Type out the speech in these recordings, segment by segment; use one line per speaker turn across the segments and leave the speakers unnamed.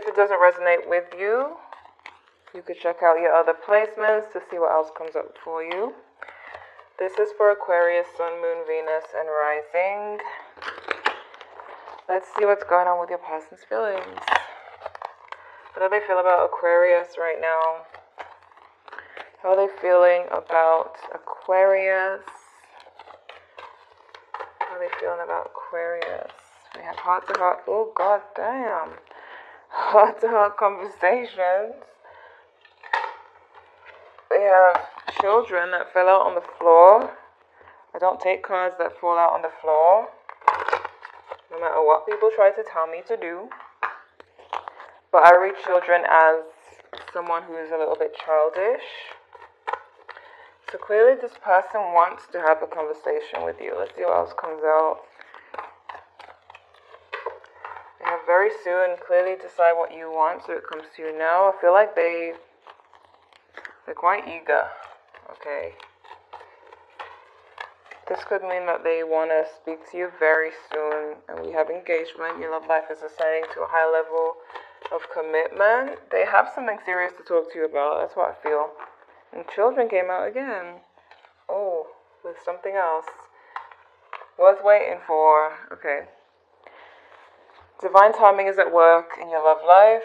If it doesn't resonate with you, you could check out your other placements to see what else comes up for you. This is for Aquarius, Sun, Moon, Venus, and Rising. Let's see what's going on with your person's feelings. What do they feel about Aquarius right now? How are they feeling about Aquarius? How are they feeling about Aquarius? We have heart-to-heart. Oh, god damn. Heart-to-heart conversations. We have children that fell out on the floor. I don't take cards that fall out on the floor, no matter what people try to tell me to do. But I read children as someone who is a little bit childish. So clearly this person wants to have a conversation with you. Let's see what else comes out. We have very soon, clearly decide what you want so it comes to you now. I feel like they're quite eager. Okay. This could mean that they want to speak to you very soon. And we have engagement. Your love life is ascending to a high level of commitment. They have something serious to talk to you about. That's what I feel. And children came out again. Oh, with something else. Worth waiting for. Okay. Divine timing is at work in your love life.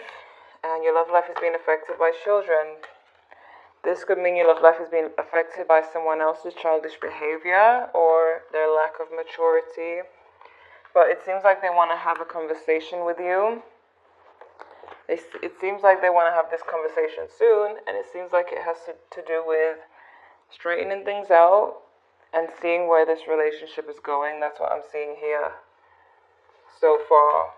And your love life is being affected by children. This could mean your love life is being affected by someone else's childish behavior or their lack of maturity. But it seems like they want to have a conversation with you. It seems like they want to have this conversation soon, and it seems like it has to do with straightening things out and seeing where this relationship is going. That's what I'm seeing here so far.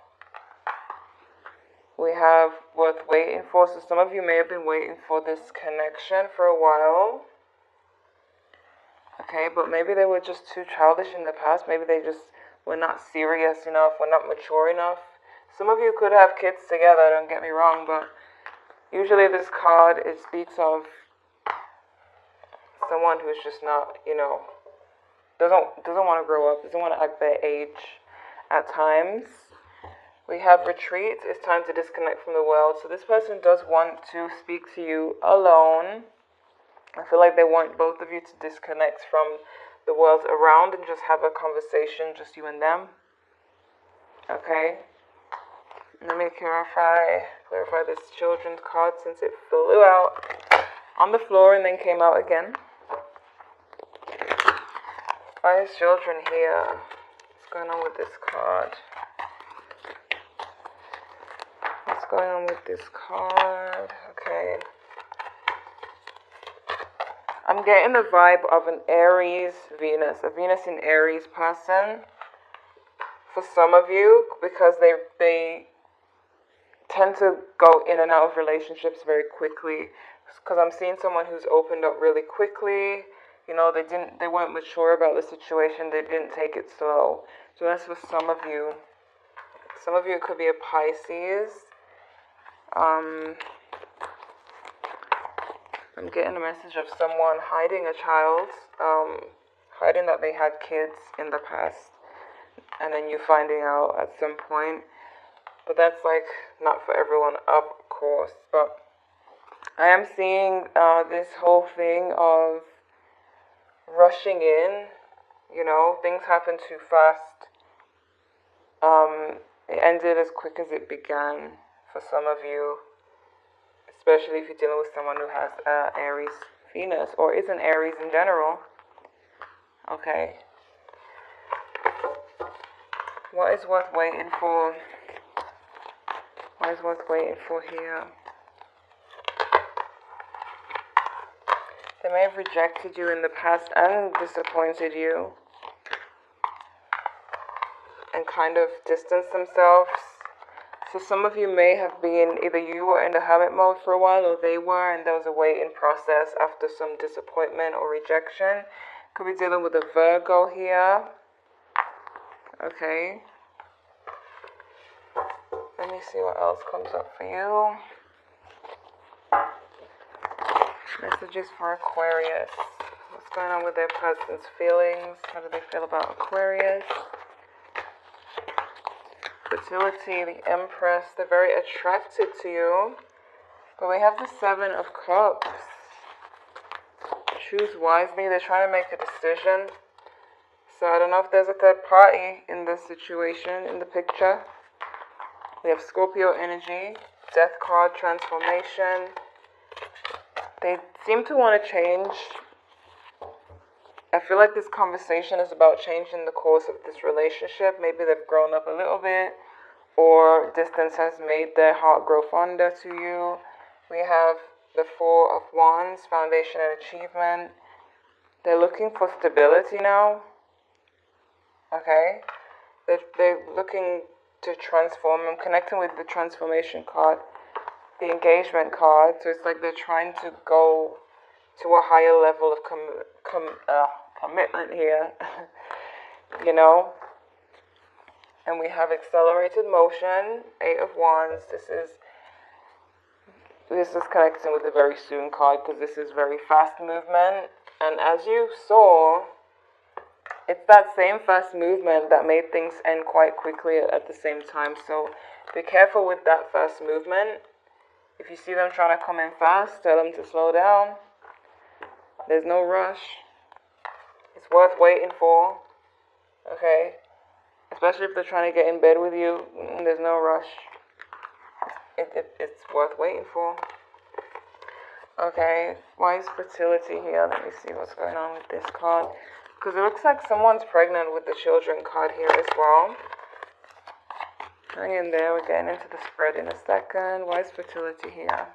We have worth waiting for. So some of you may have been waiting for this connection for a while. Okay, but maybe they were just too childish in the past. Maybe they just were not serious enough, were not mature enough. Some of you could have kids together, don't get me wrong, but usually this card, it speaks of someone who's just not, doesn't want to grow up, doesn't want to act their age at times. We have retreat. It's time to disconnect from the world. So this person does want to speak to you alone. I feel like they want both of you to disconnect from the world around and just have a conversation, just you and them. Okay? Let me clarify this children's card since it flew out on the floor and then came out again. Why is children here? What's going on with this card? What's going on with this card? Okay. I'm getting the vibe of an Aries Venus, a Venus in Aries person. For some of you, because they tend to go in and out of relationships very quickly. Because I'm seeing someone who's opened up really quickly. They weren't mature about the situation. They didn't take it slow. So that's for some of you. Some of you, it could be a Pisces. I'm getting a message of someone hiding a child, hiding that they had kids in the past, and then you finding out at some point. But that's not for everyone, of course. But I am seeing this whole thing of rushing in. Things happen too fast. It ended as quick as it began for some of you, especially if you're dealing with someone who has Aries Venus or is an Aries in general. Okay. What is worth waiting for? What is worth waiting for here? They may have rejected you in the past and disappointed you and kind of distanced themselves. So some of you may have been, either you were in the hermit mode for a while or they were, and there was a waiting process after some disappointment or rejection. Could be dealing with a Virgo here. Okay. Let me see what else comes up for you. Messages for Aquarius. What's going on with their person's feelings? How do they feel about Aquarius? fertility, the Empress. They're very attracted to you. But we have the Seven of Cups. Choose wisely. They're trying to make a decision. So I don't know if there's a third party in this situation, in the picture. We have Scorpio energy, Death card, transformation. They seem to want to change. I feel like this conversation is about changing the course of this relationship. Maybe they've grown up a little bit, or distance has made their heart grow fonder to you. We have the Four of Wands, foundation and achievement. They're looking for stability now. Okay? They're looking to transform. I'm connecting with the transformation card, the engagement card. So it's like they're trying to go to a higher level of commitment here. You know? And we have accelerated motion, Eight of Wands. This is connecting with the very soon card because this is very fast movement. And as you saw, it's that same fast movement that made things end quite quickly at the same time. So be careful with that fast movement. If you see them trying to come in fast, tell them to slow down. There's no rush. It's worth waiting for. Okay? Especially if they're trying to get in bed with you, there's no rush. It's worth waiting for. Okay, why is fertility here? Let me see what's going on with this card. Because it looks like someone's pregnant with the children card here as well. Hang in there, we're getting into the spread in a second. Why is fertility here?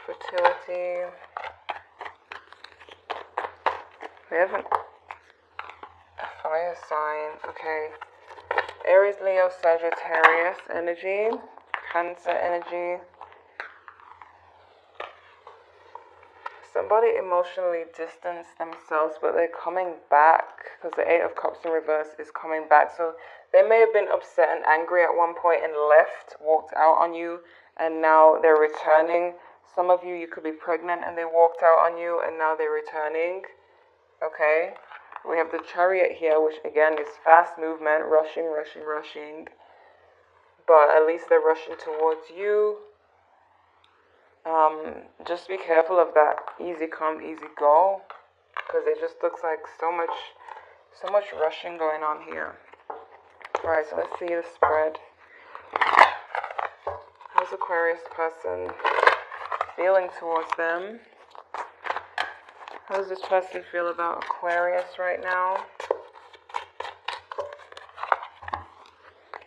Fertility. We have a fire sign. Okay. Aries, Leo, Sagittarius energy. Cancer energy. Somebody emotionally distanced themselves, but they're coming back because the Eight of Cups in reverse is coming back. So they may have been upset and angry at one point and left, walked out on you, and now they're returning. Some of you could be pregnant and they walked out on you and now they're returning. Okay? We have the Chariot here, which again is fast movement, rushing. But at least they're rushing towards you. Just be careful of that easy come, easy go, because it just looks like so much rushing going on here. Right, so let's see the spread. How's Aquarius person feeling towards them? How does this person feel about Aquarius right now?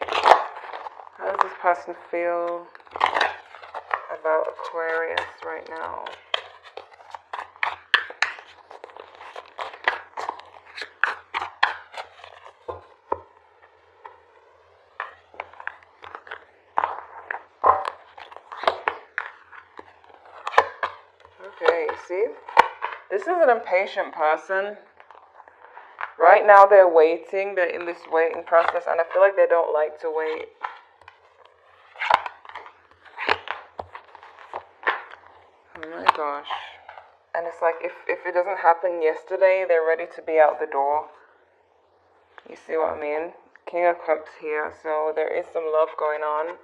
How does this person feel about Aquarius right now? Okay, see? This is an impatient person. Right now they're waiting. They're in this waiting process, and I feel like they don't like to wait. Oh my gosh. And it's like if it doesn't happen yesterday, they're ready to be out the door. You see what I mean? King of Cups here. So there is some love going on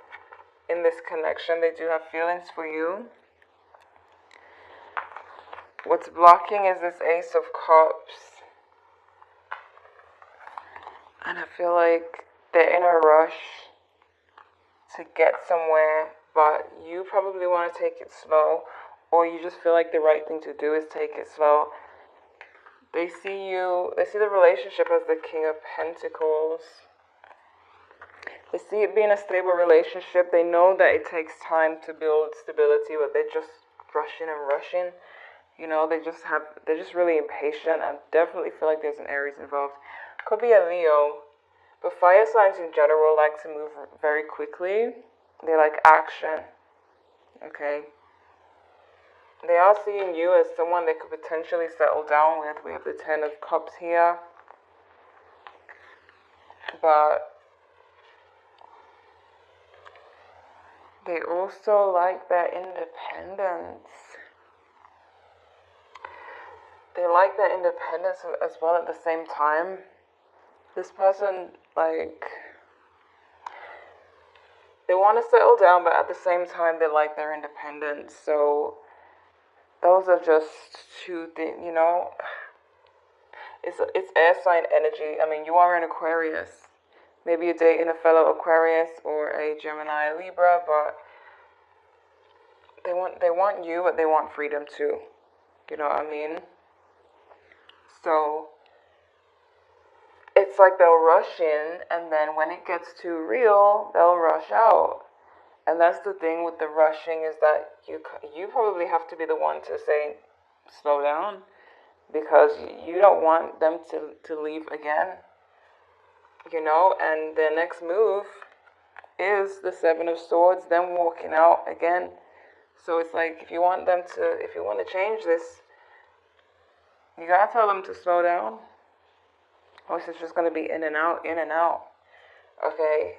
in this connection. They do have feelings for you. What's blocking is this Ace of Cups. And I feel like they're in a rush to get somewhere, but you probably want to take it slow, or you just feel like the right thing to do is take it slow. They see the relationship as the King of Pentacles. They see it being a stable relationship. They know that it takes time to build stability, but they're just rushing and rushing. You know, they're just really impatient. I definitely feel like there's an Aries involved. Could be a Leo. But fire signs in general like to move very quickly. They like action. Okay? They are seeing you as someone they could potentially settle down with. We have the Ten of Cups here. But they also like their independence. They like their independence as well at the same time. This person, like, they want to settle down, but at the same time, they like their independence. So those are just two things, you know. It's air sign energy. I mean, you are an Aquarius. Maybe you're dating a fellow Aquarius or a Gemini, Libra, but they want you, but they want freedom too. You know what I mean? So it's like they'll rush in, and then when it gets too real, they'll rush out. And that's the thing with the rushing, is that you probably have to be the one to say, slow down, because you don't want them to leave again. You know, and their next move is the Seven of Swords, them walking out again. So it's like, if you want to change this, you gotta tell them to slow down. Or it's just gonna be in and out, in and out. Okay.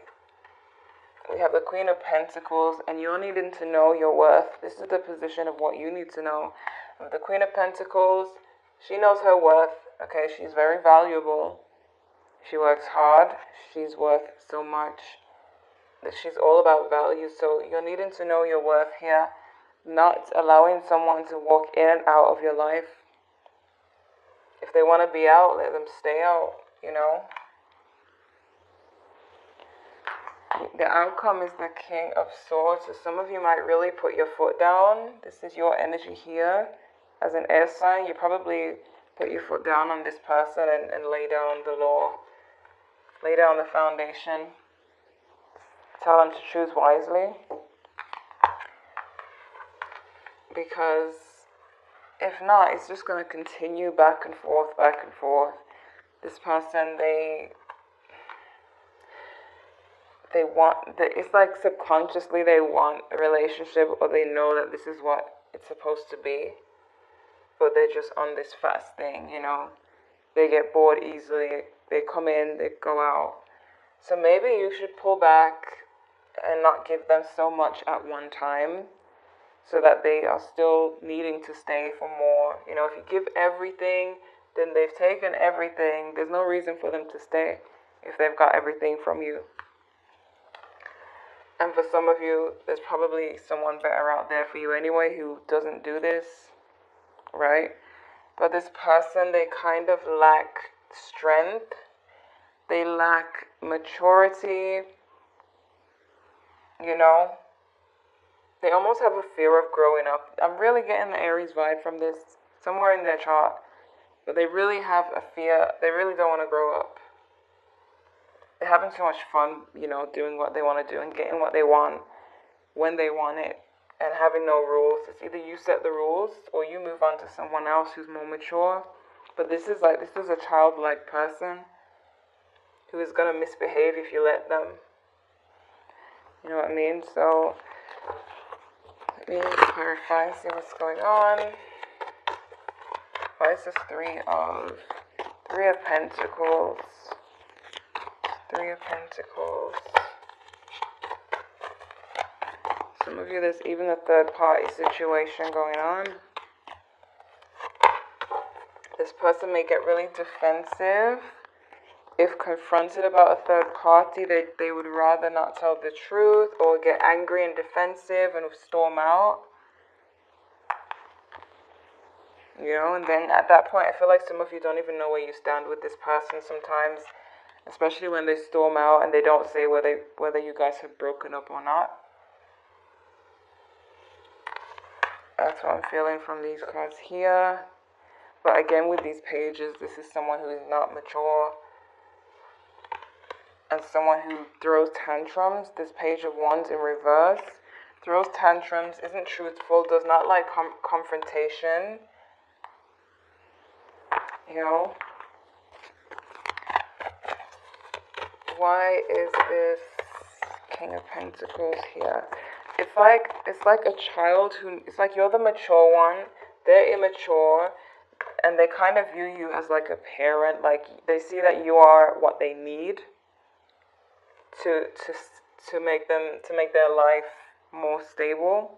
We have the Queen of Pentacles, and you're needing to know your worth. This is the position of what you need to know. The Queen of Pentacles, she knows her worth. Okay, she's very valuable. She works hard. She's worth so much. She's all about value. So you're needing to know your worth here. Not allowing someone to walk in and out of your life. If they want to be out, let them stay out, you know. The outcome is the King of Swords. So some of you might really put your foot down. This is your energy here. As an air sign, you probably put your foot down on this person and lay down the law. Lay down the foundation. Tell them to choose wisely. Because if not, it's just going to continue back and forth, back and forth. This person, they want, it's like subconsciously they want a relationship, or they know that this is what it's supposed to be, but they're just on this fast thing, you know. They get bored easily. They come in, they go out. So maybe you should pull back and not give them so much at one time, so that they are still needing to stay for more. You know, if you give everything, then they've taken everything. There's no reason for them to stay if they've got everything from you. And for some of you, there's probably someone better out there for you anyway who doesn't do this, right? But this person, they kind of lack strength. They lack maturity, you know. They almost have a fear of growing up. I'm really getting the Aries vibe from this, somewhere in their chart. But they really have a fear. They really don't want to grow up. They're having too much fun, you know, doing what they want to do and getting what they want when they want it, and having no rules. It's either you set the rules or you move on to someone else who's more mature. But this is a childlike person who is going to misbehave if you let them. You know what I mean? So let me clarify, see what's going on. Why is this Three of Pentacles? Three of Pentacles. Some of you, there's even a third party situation going on. This person may get really defensive. If confronted about a third party, they would rather not tell the truth, or get angry and defensive and storm out. You know, and then at that point, I feel like some of you don't even know where you stand with this person sometimes. Especially when they storm out and they don't say whether you guys have broken up or not. That's what I'm feeling from these cards here. But again, with these pages, this is someone who is not mature. And someone who throws tantrums. This Page of Wands in reverse. Throws tantrums, isn't truthful, does not like confrontation. You know? Why is this King of Pentacles here? It's like a child who, it's like you're the mature one, they're immature, and they kind of view you as like a parent. Like they see that you are what they need to make their life more stable.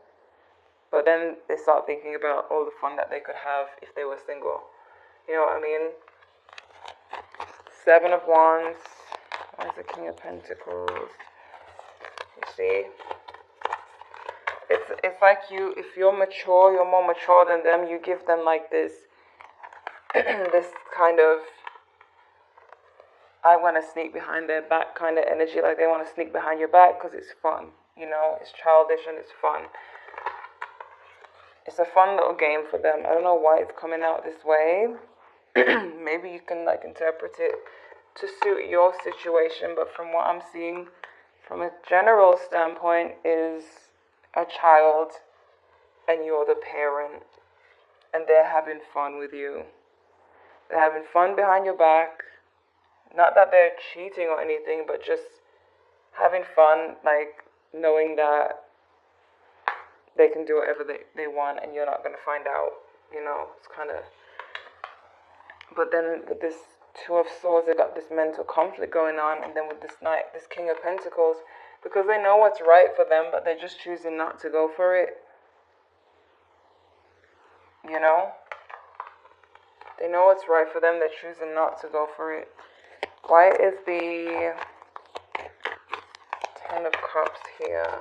But then they start thinking about all the fun that they could have if they were single. You know what I mean? Seven of Wands. Why is the King of Pentacles? This See? It's like if you're mature, you're more mature than them, you give them like this, this kind of, I want to sneak behind their back kind of energy, like they want to sneak behind your back because it's fun, it's childish and it's fun. It's a fun little game for them. I don't know why it's coming out this way. Maybe you can like interpret it to suit your situation, but from what I'm seeing from a general standpoint is a child and you're the parent and they're having fun with you. They're having fun behind your back. Not that they're cheating or anything, but just having fun, like knowing that they can do whatever they want and you're not going to find out, it's kind of... But then with this Two of Swords, they've got this mental conflict going on, and then with this Knight, this King of Pentacles, because they know what's right for them, but they're just choosing not to go for it. They know what's right for them, they're choosing not to go for it. Why is the Ten of Cups here?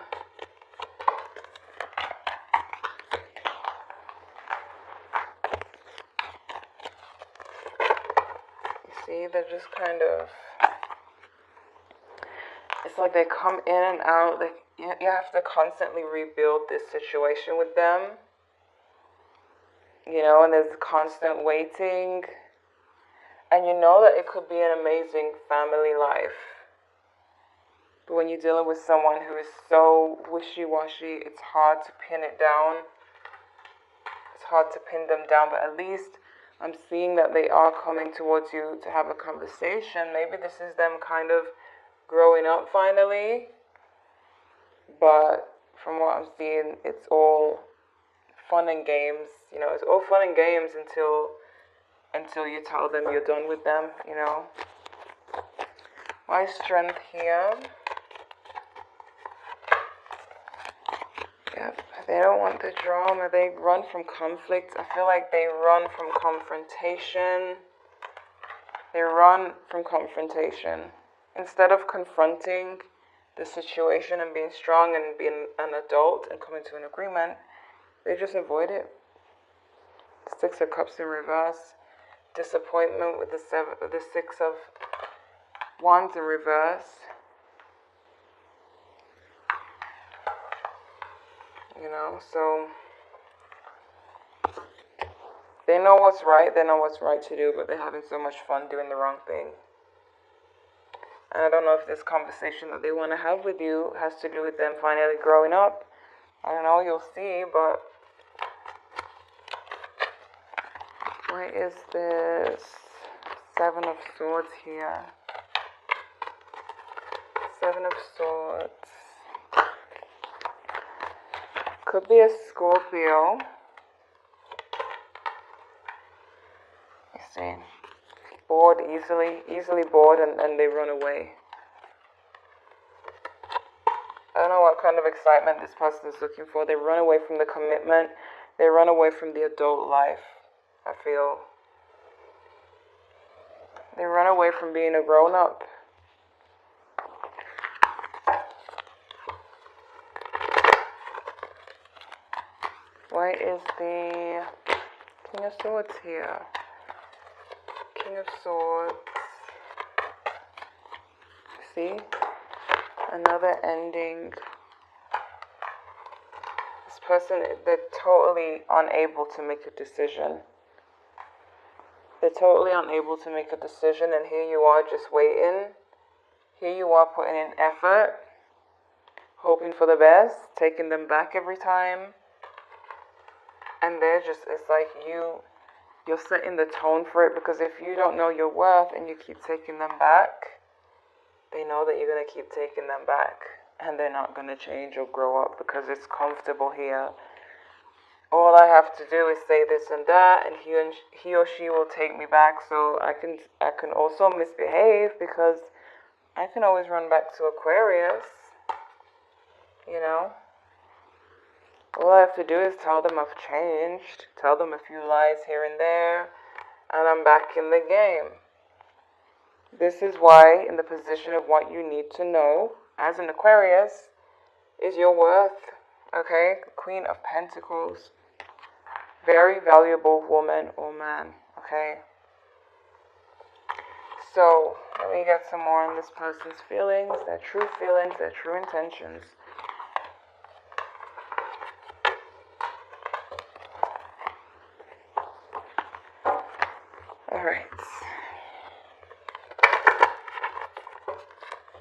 See, they're just kind of, it's like they come in and out. You have to constantly rebuild this situation with them, and there's constant waiting, and you know that it could be an amazing family life, but when you're dealing with someone who is so wishy-washy, it's hard to pin it down. It's hard to pin them down, but at least I'm seeing that they are coming towards you to have a conversation. Maybe this is them kind of growing up finally. But from what I'm seeing, it's all fun and games. It's all fun and games until you tell them you're done with them, Why Strength here? Yep, they don't want the drama. They run from conflict. I feel like they run from confrontation. They run from confrontation. Instead of confronting the situation and being strong and being an adult and coming to an agreement, they just avoid it. Six of Cups in reverse. Disappointment with the Six of Wands in reverse. So they know what's right, they know what's right to do, but they're having so much fun doing the wrong thing. And I don't know if this conversation that they want to have with you has to do with them finally growing up. I don't know, you'll see, but why is this Seven of Swords here? Seven of Swords. Could be a Scorpio. You see, bored easily bored, and they run away. I don't know what kind of excitement this person is looking for. They run away from the commitment. They run away from the adult life, I feel. They run away from being a grown-up. Why is the King of Swords here? King of Swords. See? Another ending. This person, they're totally unable to make a decision. They're totally unable to make a decision, and here you are just waiting. Here you are putting in effort, hoping for the best, taking them back every time. And it's like you're setting the tone for it, because if you don't know your worth and you keep taking them back, they know that you're going to keep taking them back, and they're not going to change or grow up because it's comfortable here. All I have to do is say this and that, and he or she will take me back, so I can also misbehave, because I can always run back to Aquarius, All I have to do is tell them I've changed, tell them a few lies here and there, and I'm back in the game. This is why, in the position of what you need to know, as an Aquarius, is your worth. Okay, Queen of Pentacles. Very valuable woman or man. Okay. So, let me get some more on this person's feelings, their true intentions. Alright.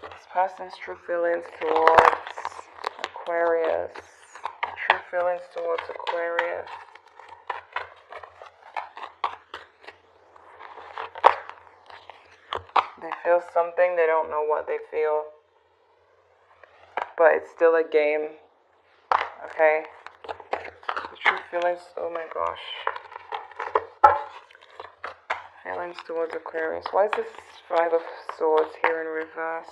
This person's true feelings towards Aquarius. True feelings towards Aquarius. They feel something, they don't know what they feel. But it's still a game. Okay? The true feelings, oh my gosh. Feelings towards Aquarius. Why is this Five of Swords here in reverse?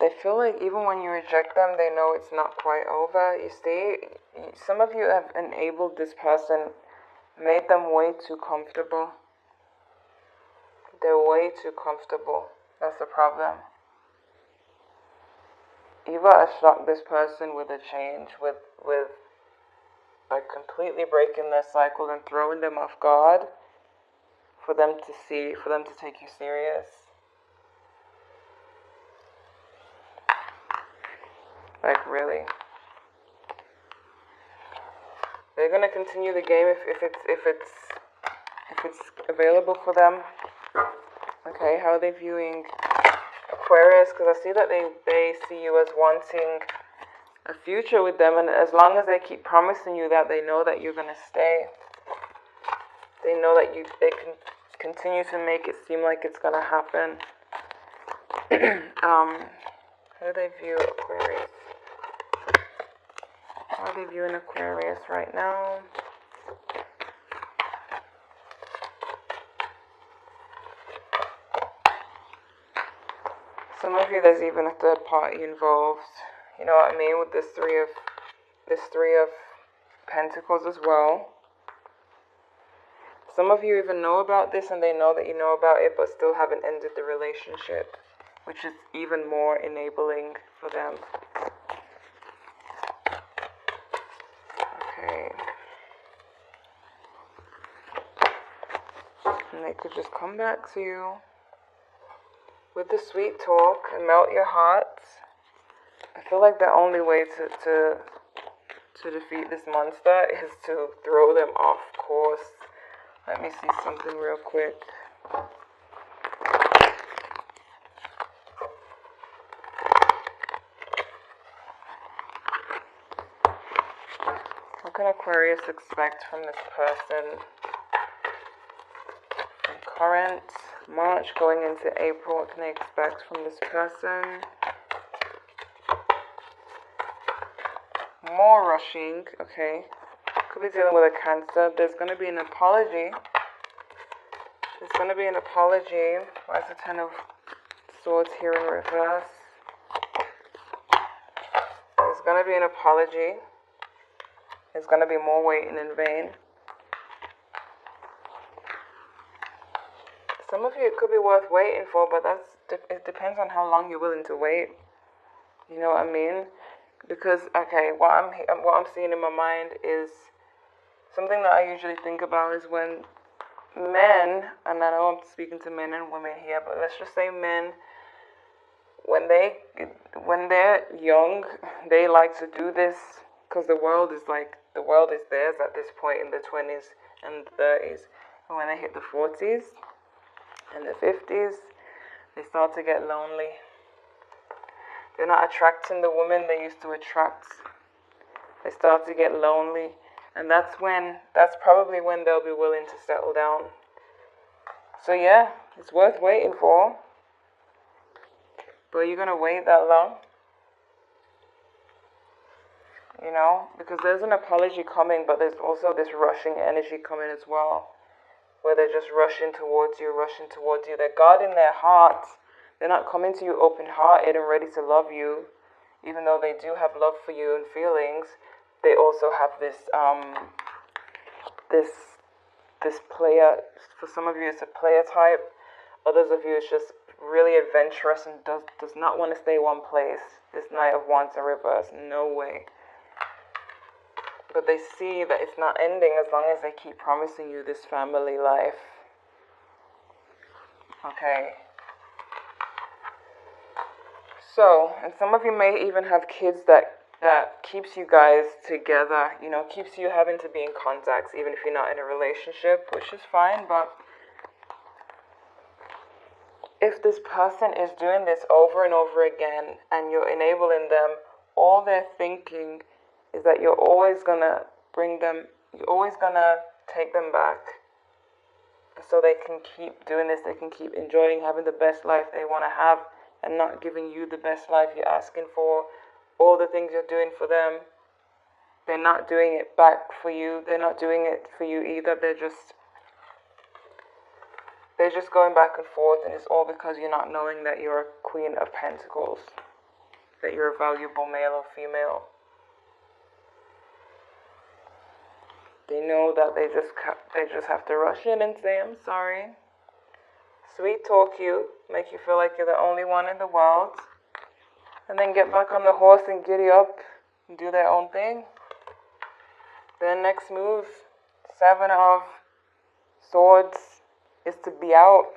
They feel like even when you reject them, they know it's not quite over. You see, some of you have enabled this person, made them way too comfortable. They're way too comfortable. That's the problem. Either shock this person with a change, with like completely breaking their cycle and throwing them off guard for them to see, for them to take you serious. Like really. They're gonna continue the game if it's available for them. Okay, how are they viewing Aquarius? Because I see that they see you as wanting a future with them, and as long as they keep promising you that, they know that you're gonna stay. They know that they can continue to make it seem like it's gonna happen. How do they view Aquarius? How are they viewing Aquarius right now? Some of you, there's even a third party involved. You know what I mean? With this three of Pentacles as well. Some of you even know about this, and they know that you know about it, but still haven't ended the relationship, which is even more enabling for them. Okay. And they could just come back to you with the sweet talk and melt your heart. I feel like the only way to defeat this monster is to throw them off course. Let me see something real quick. What can Aquarius expect from this person? From current March going into April, what can they expect from this person? More rushing, okay. Could be dealing with a Cancer. There's going to be an apology. There's going to be an apology. Why is the Ten of Swords here in reverse? There's going to be an apology. There's going to be more waiting in vain. Some of you, it could be worth waiting for, but it depends on how long you're willing to wait. You know what I mean? Because, okay, what I'm seeing in my mind is something that I usually think about is when men, and I know I'm speaking to men and women here, but let's just say men, when they're young, they like to do this because the world is theirs at this point in the 20s and 30s. And when they hit the 40s and the 50s, they start to get lonely. They're not attracting the women they used to attract. They start to get lonely. And that's probably when they'll be willing to settle down. So yeah, it's worth waiting for. But are you going to wait that long? You know, because there's an apology coming, but there's also this rushing energy coming as well. Where they're just rushing towards you. They're guarding their hearts. They're not coming to you open-hearted and ready to love you. Even though they do have love for you and feelings, they also have this player, for some of you it's a player type, Others of you is just really adventurous and does not want to stay one place. This Knight of Wands in reverse, no way. But they see that it's not ending as long as they keep promising you this family life. Okay. So, and some of you may even have kids that keeps you guys together, you know, keeps you having to be in contact even if you're not in a relationship, which is fine. But if this person is doing this over and over again and you're enabling them, all they're thinking is that you're always gonna bring them, you're always gonna take them back so they can keep doing this, they can keep enjoying having the best life they want to have and not giving you the best life you're asking for. All the things you're doing for them, they're not doing it back for you. They're not doing it for you either. They're just going back and forth, and it's all because you're not knowing that you're a Queen of Pentacles, that you're a valuable male or female. They know that they just have to rush in and say, I'm sorry. Sweet talk you, make you feel like you're the only one in the world, and then get back on the horse and giddy up and do their own thing. Their next move, 7 of Swords, is to be out.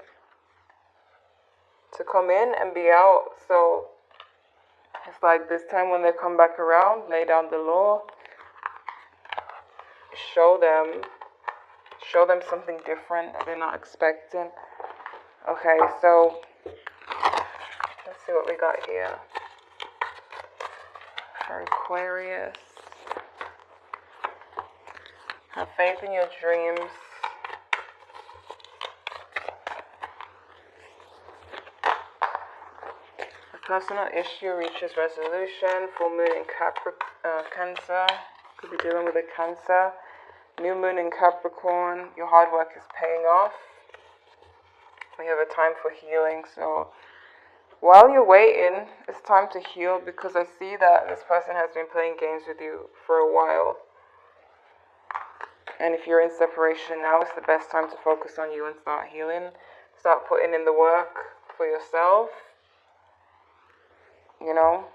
To come in and be out. So it's like this time when they come back around, lay down the law. Show them something different that they're not expecting. Okay, so let's see what we got here. For Aquarius, have faith in your dreams. A personal issue reaches resolution. Full moon in Cancer. Could be dealing with a Cancer. New moon in Capricorn. Your hard work is paying off. We have a time for healing. So while you're waiting, it's time to heal, because I see that this person has been playing games with you for a while. And if you're in separation now, it's the best time to focus on you and start healing. Start putting in the work for yourself. You know,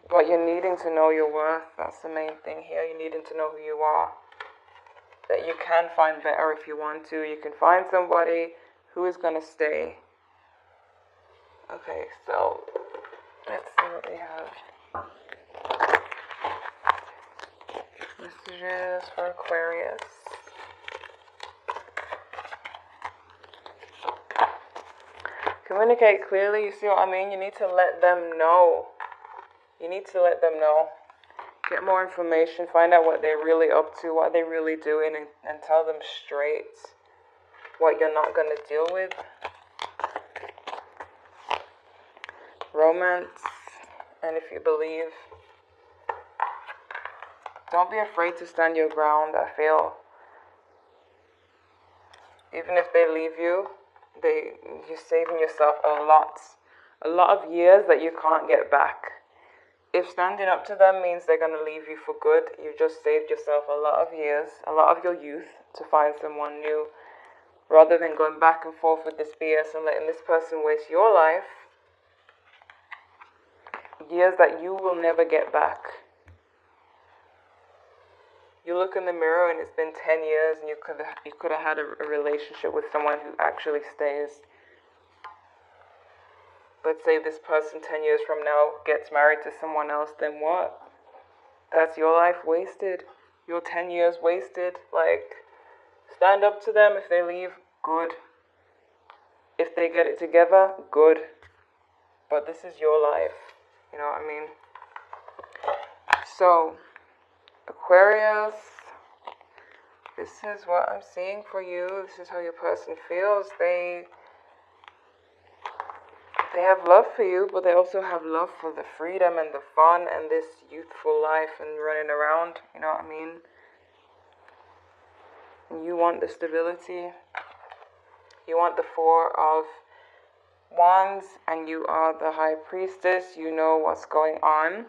but you're needing to know your worth. That's the main thing here. You're needing to know who you are. That you can find better if you want to. You can find somebody who is going to stay. Okay, so let's see what we have. Messages for Aquarius. Communicate clearly, you see what I mean? You need to let them know. You need to let them know. Get more information, find out what they're really up to, what they're really doing, and tell them straight what you're not going to deal with. Romance, and if you believe, don't be afraid to stand your ground. I feel even if they leave you, you're saving yourself a lot of years that you can't get back. If standing up to them means they're going to leave you for good, you just saved yourself a lot of years, a lot of your youth to find someone new, rather than going back and forth with this BS and letting this person waste your life. Years that you will never get back. You look in the mirror and it's been 10 years and you could have had a relationship with someone who actually stays. But say this person 10 years from now gets married to someone else, then what? That's your life wasted. Your 10 years wasted. Like, stand up to them. If they leave, good. If they get it together, good. But this is your life. You know what I mean? So, Aquarius, this is what I'm seeing for you. This is how your person feels. They have love for you, but they also have love for the freedom and the fun and this youthful life and running around. You know what I mean? And you want the stability. You want the 4 of Wands, and you are the High Priestess. You know what's going on.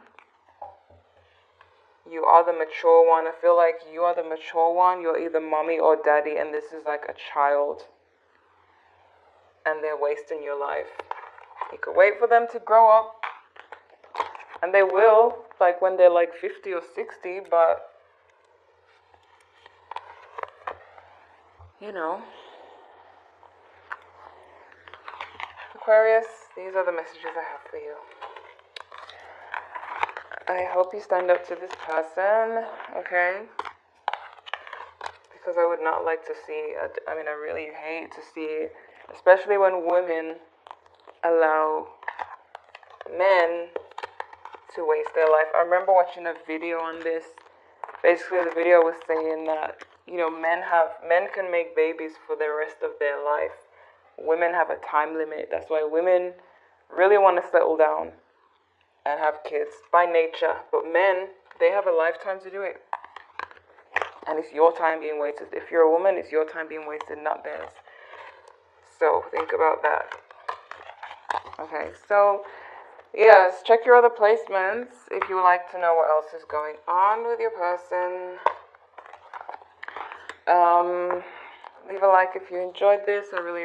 You are the mature one. I feel like you are the mature one. You're either mommy or daddy, and this is like a child. and they're wasting your life. You could wait for them to grow up, and they will, like when they're like 50 or 60, but you know. Aquarius, these are the messages I have for you. I hope you stand up to this person, okay? Because I would not like to see, I really hate to see, especially when women allow men to waste their life. I remember watching a video on this. Basically, the video was saying that, men can make babies for the rest of their life. Women have a time limit. That's why women really want to settle down and have kids by nature. But men, they have a lifetime to do it. And it's your time being wasted. If you're a woman, it's your time being wasted, not theirs. So think about that. Okay, so yes, check your other placements if you would like to know what else is going on with your person. Leave a like if you enjoyed this. I really